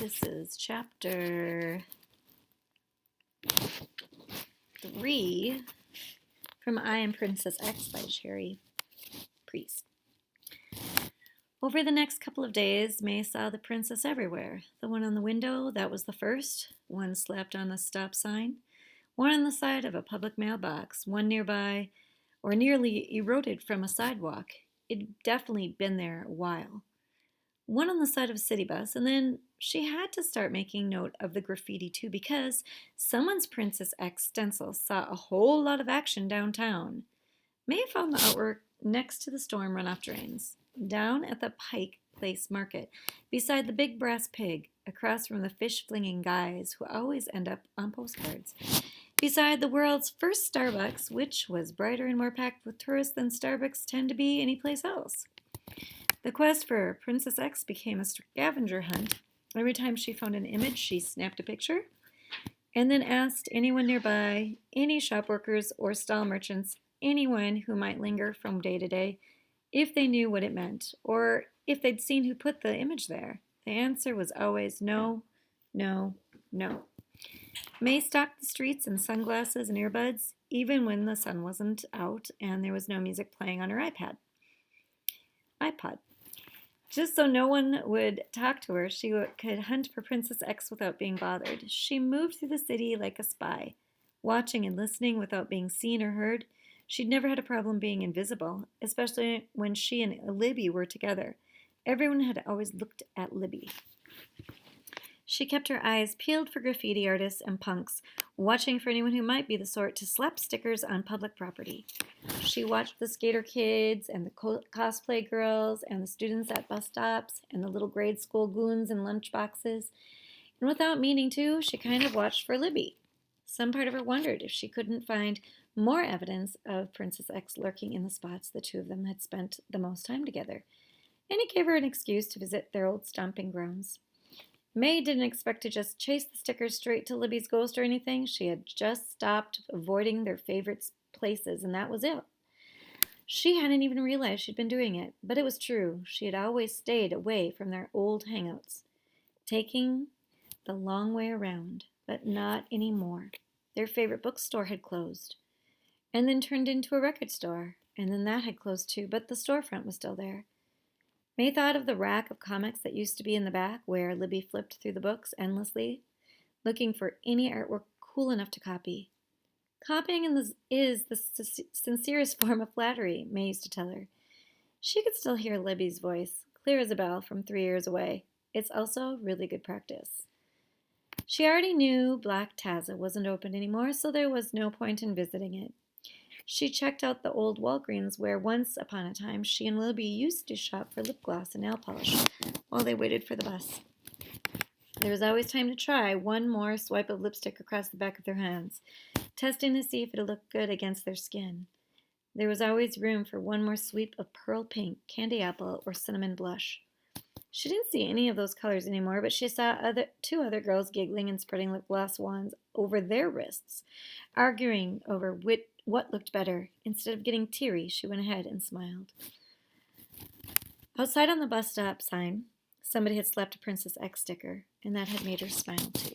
This is chapter 3 from I Am Princess X by Cherry Priest. Over the next couple of days, May saw the princess everywhere. The one on the window, that was the first. One slapped on a stop sign. One on the side of a public mailbox. One nearby, or nearly eroded from a sidewalk. It'd definitely been there a while. One on the side of a city bus, and then she had to start making note of the graffiti too because someone's Princess X stencil saw a whole lot of action downtown. May found the artwork next to the storm runoff drains, down at the Pike Place Market, beside the big brass pig, across from the fish-flinging guys who always end up on postcards, beside the world's first Starbucks, which was brighter and more packed with tourists than Starbucks tend to be anyplace else. The quest for Princess X became a scavenger hunt. Every time she found an image, she snapped a picture and then asked anyone nearby, any shop workers or stall merchants, anyone who might linger from day to day, if they knew what it meant or if they'd seen who put the image there. The answer was always no, no, no. May stalked the streets in sunglasses and earbuds, even when the sun wasn't out and there was no music playing on her iPod. Just so no one would talk to her, she could hunt for Princess X without being bothered. She moved through the city like a spy, watching and listening without being seen or heard. She'd never had a problem being invisible, especially when she and Libby were together. Everyone had always looked at Libby. She kept her eyes peeled for graffiti artists and punks, watching for anyone who might be the sort to slap stickers on public property. She watched the skater kids and the cosplay girls and the students at bus stops and the little grade school goons in lunch boxes. And without meaning to, she kind of watched for Libby. Some part of her wondered if she couldn't find more evidence of Princess X lurking in the spots the two of them had spent the most time together. And it gave her an excuse to visit their old stomping grounds. May didn't expect to just chase the stickers straight to Libby's ghost or anything. She had just stopped avoiding their favorite places, and that was it. She hadn't even realized she'd been doing it, but it was true. She had always stayed away from their old hangouts, taking the long way around, but not anymore. Their favorite bookstore had closed, and then turned into a record store, and then that had closed too, but the storefront was still there. May thought of the rack of comics that used to be in the back, where Libby flipped through the books endlessly, looking for any artwork cool enough to copy. Copying is the sincerest form of flattery, May used to tell her. She could still hear Libby's voice, clear as a bell from 3 years away. It's also really good practice. She already knew Black Taza wasn't open anymore, so there was no point in visiting it. She checked out the old Walgreens where once upon a time she and Libby used to shop for lip gloss and nail polish while they waited for the bus. There was always time to try one more swipe of lipstick across the back of their hands, testing to see if it looked good against their skin. There was always room for one more sweep of pearl pink, candy apple, or cinnamon blush. She didn't see any of those colors anymore, but she saw two other girls giggling and spreading lip gloss wands over their wrists, arguing over what looked better. Instead of getting teary, she went ahead and smiled. Outside on the bus stop sign, somebody had slapped a Princess X sticker, and that had made her smile too.